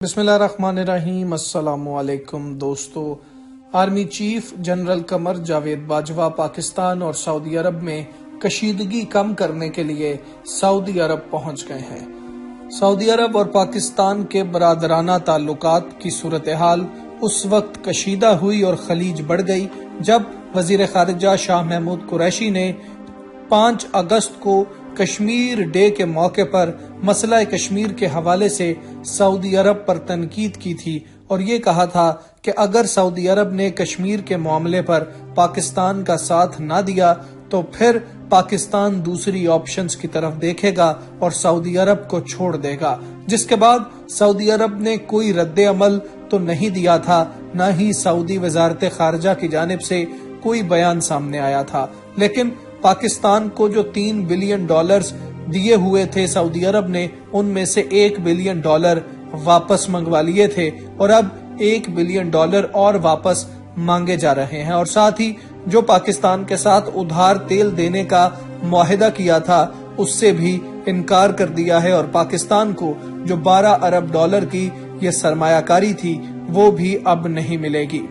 بسم اللہ الرحمن الرحیم۔ السلام علیکم دوستو۔ Army chief general Qamar Javed Bajwa Pakistan اور سعودی عرب میں کشیدگی کم کرنے کے لیے سعودی عرب پہنچ گئے ہیں۔ سعودی عرب اور پاکستان کے برادرانہ تعلقات کی صورتحال اس وقت کشیدہ ہوئی اور خلیج بڑھ گئی جب وزیر خارجہ شاہ محمود قریشی نے 5 اگست کو کشمیر ڈے کے موقع پر مسئلہ کشمیر کے حوالے سے سعودی عرب پر تنقید کی تھی اور یہ کہا تھا کہ اگر سعودی عرب نے کشمیر کے معاملے پر پاکستان کا ساتھ نہ دیا تو پھر پاکستان دوسری آپشنز کی طرف دیکھے گا اور سعودی عرب کو چھوڑ دے گا، جس کے بعد سعودی عرب نے کوئی رد عمل تو نہیں دیا تھا، نہ ہی سعودی وزارت خارجہ کی جانب سے کوئی بیان سامنے آیا تھا، لیکن پاکستان کو جو $3 بلین دیے ہوئے تھے سعودی عرب نے ان میں سے $1 بلین واپس منگوا لیے تھے اور اب $1 بلین اور واپس مانگے جا رہے ہیں، اور ساتھ ہی جو پاکستان کے ساتھ ادھار تیل دینے کا معاہدہ کیا تھا اس سے بھی انکار کر دیا ہے اور پاکستان کو جو $12 ارب کی یہ سرمایہ کاری تھی وہ بھی اب نہیں ملے گی۔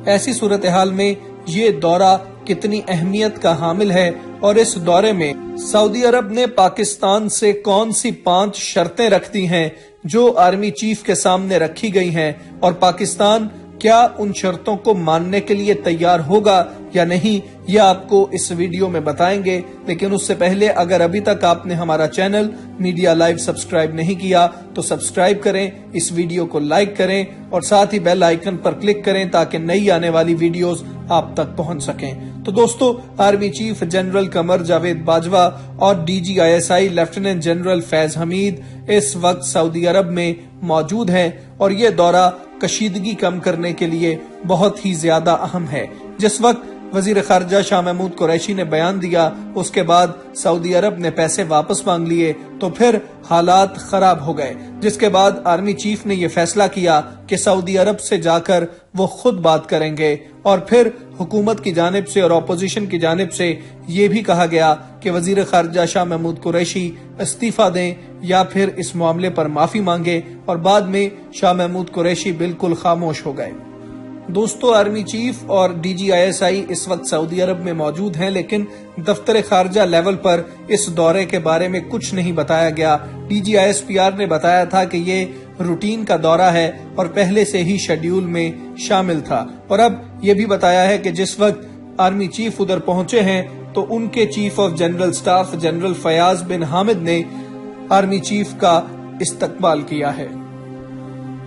ایسی صورتحال میں یہ دورہ کتنی اہمیت کا حامل ہے اور اس دورے میں سعودی عرب نے پاکستان سے کون سی 5 شرطیں رکھ دی ہیں جو آرمی چیف کے سامنے رکھی گئی ہیں، اور پاکستان کیا ان شرطوں کو ماننے کے لیے تیار ہوگا یا نہیں، یہ آپ کو اس ویڈیو میں بتائیں گے۔ لیکن اس سے پہلے اگر ابھی تک آپ نے ہمارا چینل میڈیا لائیو سبسکرائب نہیں کیا تو سبسکرائب کریں، اس ویڈیو کو لائک کریں اور ساتھ ہی بیل آئیکن پر کلک کریں تاکہ نئی آنے والی ویڈیوز آپ تک پہنچ سکیں۔ تو دوستو، army chief general Qamar Javed Bajwa اور DGISI لیفٹیننٹ جنرل فیض حمید اس وقت سعودی عرب میں موجود ہیں اور یہ دورہ کشیدگی کم کرنے کے لیے بہت ہی زیادہ اہم ہے۔ جس وقت وزیر خارجہ شاہ محمود قریشی نے بیان دیا اس کے بعد سعودی عرب نے پیسے واپس مانگ لیے تو پھر حالات خراب ہو گئے، جس کے بعد آرمی چیف نے یہ فیصلہ کیا کہ سعودی عرب سے جا کر وہ خود بات کریں گے، اور پھر حکومت کی جانب سے اور اپوزیشن کی جانب سے یہ بھی کہا گیا کہ وزیر خارجہ شاہ محمود قریشی استعفیٰ دیں یا پھر اس معاملے پر معافی مانگے، اور بعد میں شاہ محمود قریشی بالکل خاموش ہو گئے۔ دوستو، آرمی چیف اور DGISI اس وقت سعودی عرب میں موجود ہیں، لیکن دفتر خارجہ لیول پر اس دورے کے بارے میں کچھ نہیں بتایا گیا۔ DGISPR نے بتایا تھا کہ یہ روٹین کا دورہ ہے اور پہلے سے ہی شیڈیول میں شامل تھا، اور اب یہ بھی بتایا ہے کہ جس وقت آرمی چیف ادھر پہنچے ہیں تو ان کے chief of general staff general Fayyaz bin Hamid نے آرمی چیف کا استقبال کیا ہے۔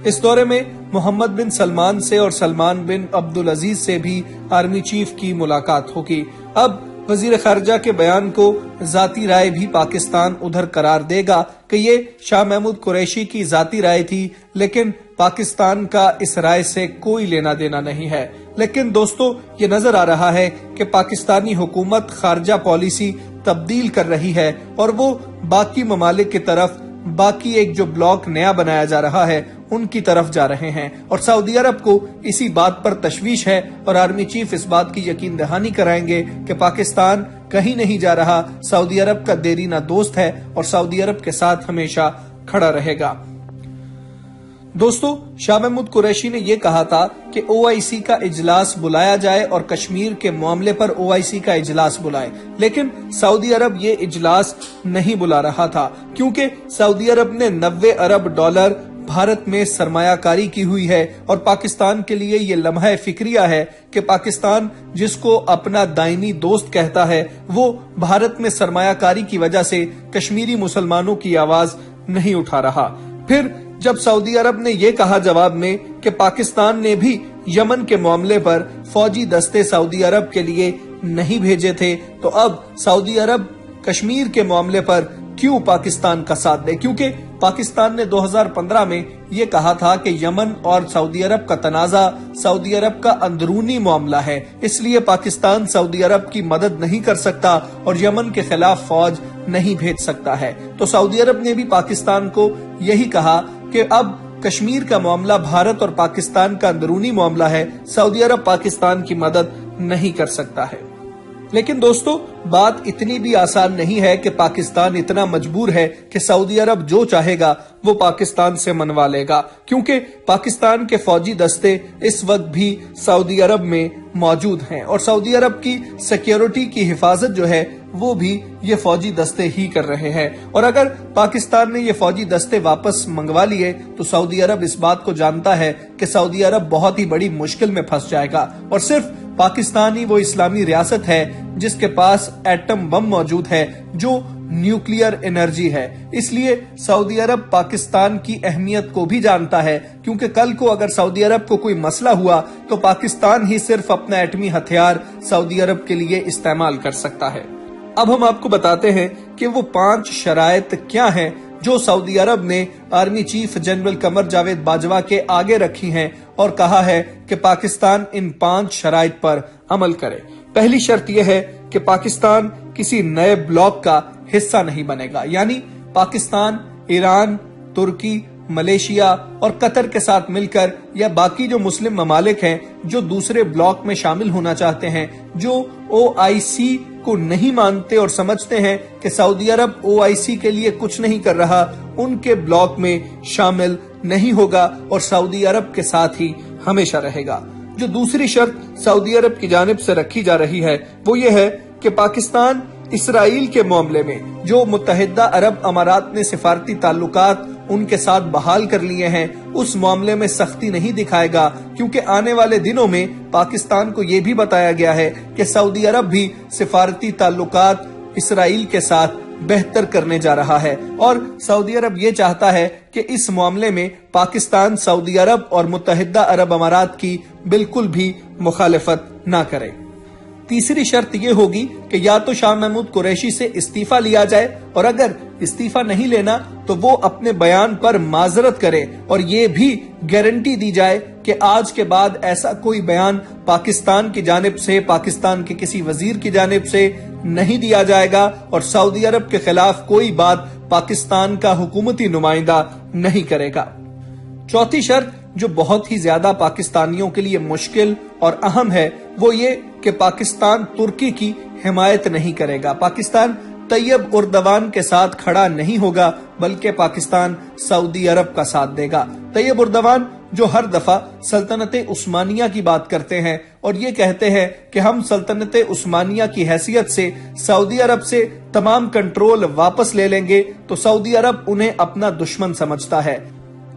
اس دورے میں محمد بن سلمان سے اور سلمان بن عبدالعزیز سے بھی آرمی چیف کی ملاقات ہوگی۔ اب وزیر خارجہ کے بیان کو ذاتی رائے بھی پاکستان ادھر قرار دے گا کہ یہ شاہ محمود قریشی کی ذاتی رائے تھی، لیکن پاکستان کا اس رائے سے کوئی لینا دینا نہیں ہے۔ لیکن دوستو، یہ نظر آ رہا ہے کہ پاکستانی حکومت خارجہ پالیسی تبدیل کر رہی ہے اور وہ باقی ممالک کی طرف، باقی ایک جو بلاک نیا بنایا جا رہا ہے ان کی طرف جا رہے ہیں، اور سعودی عرب کو اسی بات پر تشویش ہے اور آرمی چیف اس بات کی یقین دہانی کرائیں گے کہ پاکستان کہیں نہیں جا رہا، سعودی عرب کا دیرینہ دوست ہے اور سعودی عرب کے ساتھ ہمیشہ کھڑا رہے گا۔ دوستو، شاہ محمود قریشی نے یہ کہا تھا کہ OIC کا اجلاس بلایا جائے اور کشمیر کے معاملے پر OIC کا اجلاس بلائے، لیکن سعودی عرب یہ اجلاس نہیں بلا رہا تھا کیونکہ سعودی عرب نے $90 ارب بھارت میں سرمایہ کاری کی ہوئی ہے، اور پاکستان کے لیے یہ لمحہ فکریہ ہے کہ پاکستان جس کو اپنا دائمی دوست کہتا ہے وہ بھارت میں سرمایہ کاری کی وجہ سے کشمیری مسلمانوں کی آواز نہیں اٹھا رہا۔ پھر جب سعودی عرب نے یہ کہا جواب میں کہ پاکستان نے بھی یمن کے معاملے پر فوجی دستے سعودی عرب کے لیے نہیں بھیجے تھے، تو اب سعودی عرب کشمیر کے معاملے پر کیوں پاکستان کا ساتھ دے؟ کیونکہ پاکستان نے 2015 میں یہ کہا تھا کہ یمن اور سعودی عرب کا تنازع سعودی عرب کا اندرونی معاملہ ہے، اس لیے پاکستان سعودی عرب کی مدد نہیں کر سکتا اور یمن کے خلاف فوج نہیں بھیج سکتا ہے۔ تو سعودی عرب نے بھی پاکستان کو یہی کہا کہ اب کشمیر کا معاملہ بھارت اور پاکستان کا اندرونی معاملہ ہے، سعودی عرب پاکستان کی مدد نہیں کر سکتا ہے۔ لیکن دوستو بات اتنی بھی آسان نہیں ہے کہ پاکستان اتنا مجبور ہے کہ سعودی عرب جو چاہے گا وہ پاکستان سے منوا لے گا، کیونکہ پاکستان کے فوجی دستے اس وقت بھی سعودی عرب میں موجود ہیں اور سعودی عرب کی سیکیورٹی کی حفاظت جو ہے وہ بھی یہ فوجی دستے ہی کر رہے ہیں، اور اگر پاکستان نے یہ فوجی دستے واپس منگوا لیے تو سعودی عرب اس بات کو جانتا ہے کہ سعودی عرب بہت ہی بڑی مشکل میں پھنس جائے گا، اور صرف پاکستان ہی وہ اسلامی ریاست ہے جس کے پاس ایٹم بم موجود ہے جو نیوکلیئر انرجی ہے۔ اس لیے سعودی عرب پاکستان کی اہمیت کو بھی جانتا ہے، کیونکہ کل کو اگر سعودی عرب کو کوئی مسئلہ ہوا تو پاکستان ہی صرف اپنا ایٹمی ہتھیار سعودی عرب کے لیے استعمال کر سکتا ہے۔ اب ہم آپ کو بتاتے ہیں کہ وہ 5 شرائط کیا ہیں جو سعودی عرب نے army chief general Qamar Javed Bajwa کے آگے رکھی ہیں اور کہا ہے کہ پاکستان ان 5 شرائط پر عمل کرے۔ پہلی شرط یہ ہے کہ پاکستان کسی نئے بلاک کا حصہ نہیں بنے گا، یعنی پاکستان ایران، ترکی، ملیشیا اور قطر کے ساتھ مل کر یا باقی جو مسلم ممالک ہیں جو دوسرے بلاک میں شامل ہونا چاہتے ہیں، جو OIC کو نہیں مانتے اور سمجھتے ہیں کہ سعودی عرب OIC کے لیے کچھ نہیں کر رہا، ان کے بلاک میں شامل نہیں ہوگا اور سعودی عرب کے ساتھ ہی ہمیشہ رہے گا۔ جو دوسری شرط سعودی عرب کی جانب سے رکھی جا رہی ہے وہ یہ ہے کہ پاکستان اسرائیل کے معاملے میں جو متحدہ عرب امارات نے سفارتی تعلقات ان کے ساتھ بحال کر لیے ہیں اس معاملے میں سختی نہیں دکھائے گا، کیونکہ آنے والے دنوں میں پاکستان کو یہ بھی بتایا گیا ہے کہ سعودی عرب بھی سفارتی تعلقات اسرائیل کے ساتھ بہتر کرنے جا رہا ہے، اور سعودی عرب یہ چاہتا ہے کہ اس معاملے میں پاکستان سعودی عرب اور متحدہ عرب امارات کی بالکل بھی مخالفت نہ کرے۔ تیسری شرط یہ ہوگی کہ یا تو شاہ محمود قریشی سے استعفیٰ لیا جائے، اور اگر استعفیٰ نہیں لینا تو وہ اپنے بیان پر معذرت کرے اور یہ بھی گارنٹی دی جائے کہ آج کے بعد ایسا کوئی بیان پاکستان کی جانب سے، پاکستان کے کسی وزیر کی جانب سے نہیں دیا جائے گا، اور سعودی عرب کے خلاف کوئی بات پاکستان کا حکومتی نمائندہ نہیں کرے گا۔ چوتھی شرط جو بہت ہی زیادہ پاکستانیوں کے لیے مشکل اور اہم ہے وہ یہ کہ پاکستان ترکی کی حمایت نہیں کرے گا۔ پاکستان طیب اردوان کے ساتھ کھڑا نہیں ہوگا بلکہ پاکستان سعودی عرب کا ساتھ دے گا۔ طیب اردوان جو ہر دفعہ سلطنت عثمانیہ کی بات کرتے ہیں اور یہ کہتے ہیں کہ ہم سلطنت عثمانیہ کی حیثیت سے سعودی عرب سے تمام کنٹرول واپس لے لیں گے، تو سعودی عرب انہیں اپنا دشمن سمجھتا ہے،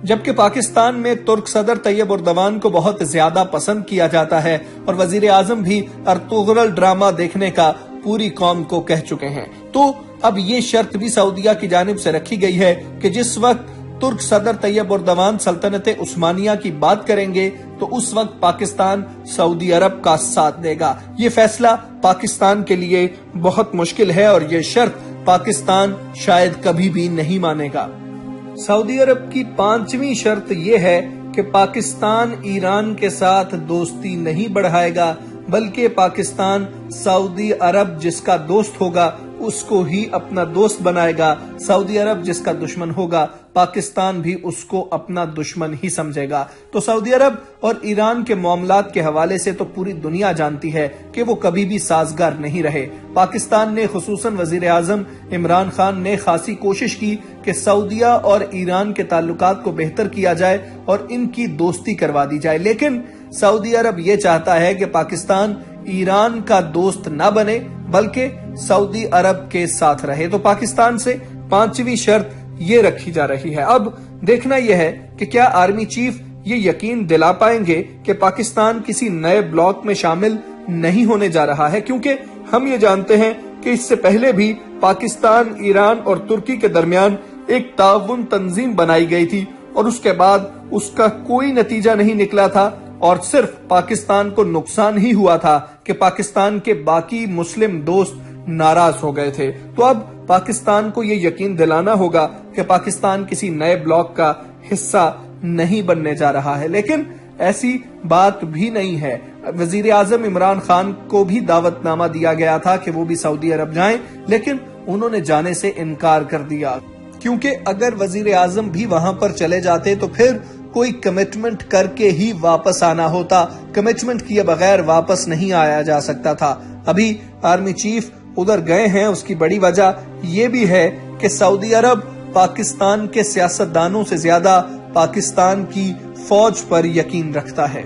جبکہ پاکستان میں ترک صدر طیب اردوان کو بہت زیادہ پسند کیا جاتا ہے اور وزیر اعظم بھی ارطغرل ڈرامہ دیکھنے کا پوری قوم کو کہہ چکے ہیں۔ تو اب یہ شرط بھی سعودیہ کی جانب سے رکھی گئی ہے کہ جس وقت ترک صدر طیب اردوان سلطنت عثمانیہ کی بات کریں گے تو اس وقت پاکستان سعودی عرب کا ساتھ دے گا۔ یہ فیصلہ پاکستان کے لیے بہت مشکل ہے اور یہ شرط پاکستان شاید کبھی بھی نہیں مانے گا۔ سعودی عرب کی 5ویں شرط یہ ہے کہ پاکستان ایران کے ساتھ دوستی نہیں بڑھائے گا، بلکہ پاکستان سعودی عرب جس کا دوست ہوگا اس کو ہی اپنا دوست بنائے گا، سعودی عرب جس کا دشمن ہوگا پاکستان بھی اس کو اپنا دشمن ہی سمجھے گا۔ تو سعودی عرب اور ایران کے معاملات کے حوالے سے تو پوری دنیا جانتی ہے کہ وہ کبھی بھی سازگار نہیں رہے۔ پاکستان نے خصوصاً وزیر اعظم عمران خان نے خاصی کوشش کی کہ سعودیہ اور ایران کے تعلقات کو بہتر کیا جائے اور ان کی دوستی کروا دی جائے، لیکن سعودی عرب یہ چاہتا ہے کہ پاکستان ایران کا دوست نہ بنے بلکہ سعودی عرب کے ساتھ رہے۔ تو پاکستان سے 5ویں شرط یہ رکھی جا رہی ہے۔ اب دیکھنا یہ ہے کہ کیا آرمی چیف یہ یقین دلا پائیں گے کہ پاکستان کسی نئے بلاک میں شامل نہیں ہونے جا رہا ہے، کیونکہ ہم یہ جانتے ہیں کہ اس سے پہلے بھی پاکستان، ایران اور ترکی کے درمیان ایک تعاون تنظیم بنائی گئی تھی اور اس کے بعد اس کا کوئی نتیجہ نہیں نکلا تھا اور صرف پاکستان کو نقصان ہی ہوا تھا کہ پاکستان کے باقی مسلم دوست ناراض ہو گئے تھے۔ تو اب پاکستان کو یہ یقین دلانا ہوگا کہ پاکستان کسی نئے بلاک کا حصہ نہیں بننے جا رہا ہے، لیکن ایسی بات بھی نہیں ہے۔ وزیر اعظم عمران خان کو بھی دعوت نامہ دیا گیا تھا کہ وہ بھی سعودی عرب جائیں، لیکن انہوں نے جانے سے انکار کر دیا، کیونکہ اگر وزیر اعظم بھی وہاں پر چلے جاتے تو پھر کوئی کمٹمنٹ کر کے ہی واپس آنا ہوتا، کمٹمنٹ کیے بغیر واپس نہیں آیا جا سکتا تھا۔ ابھی آرمی چیف ادھر گئے ہیں، اس کی بڑی وجہ یہ بھی ہے کہ سعودی عرب پاکستان کے سیاستدانوں سے زیادہ پاکستان کی فوج پر یقین رکھتا ہے،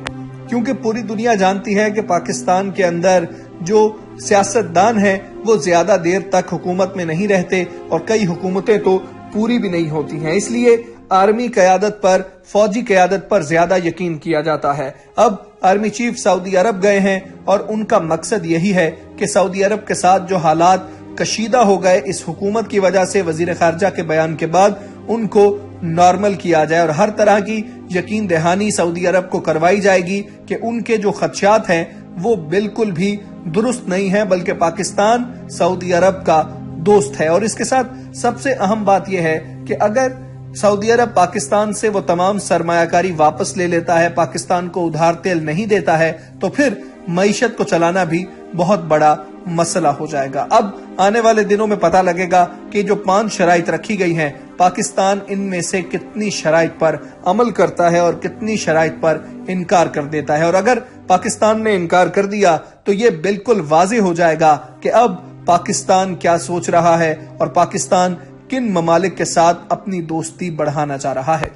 کیونکہ پوری دنیا جانتی ہے کہ پاکستان کے اندر جو سیاستدان ہیں وہ زیادہ دیر تک حکومت میں نہیں رہتے اور کئی حکومتیں تو پوری بھی نہیں ہوتی ہیں، اس لیے آرمی قیادت پر، فوجی قیادت پر زیادہ یقین کیا جاتا ہے۔ اب آرمی چیف سعودی عرب گئے ہیں اور ان کا مقصد یہی ہے کہ سعودی عرب کے ساتھ جو حالات کشیدہ ہو گئے اس حکومت کی وجہ سے وزیر خارجہ کے بیان کے بعد، ان کو نارمل کیا جائے اور ہر طرح کی یقین دہانی سعودی عرب کو کروائی جائے گی کہ ان کے جو خدشات ہیں وہ بالکل بھی درست نہیں ہیں، بلکہ پاکستان سعودی عرب کا دوست ہے۔ اور اس کے ساتھ سب سے اہم بات یہ ہے کہ اگر سعودی عرب پاکستان سے وہ تمام سرمایہ کاری واپس لے لیتا ہے، پاکستان کو ادھار تیل نہیں دیتا ہے، تو پھر معیشت کو چلانا بھی بہت بڑا مسئلہ ہو جائے گا۔ اب آنے والے دنوں میں پتہ لگے گا کہ جو 5 شرائط رکھی گئی ہیں، پاکستان ان میں سے کتنی شرائط پر عمل کرتا ہے اور کتنی شرائط پر انکار کر دیتا ہے، اور اگر پاکستان نے انکار کر دیا تو یہ بالکل واضح ہو جائے گا کہ اب پاکستان کیا سوچ رہا ہے اور پاکستان کن ممالک کے ساتھ اپنی دوستی بڑھانا چاہ رہا ہے۔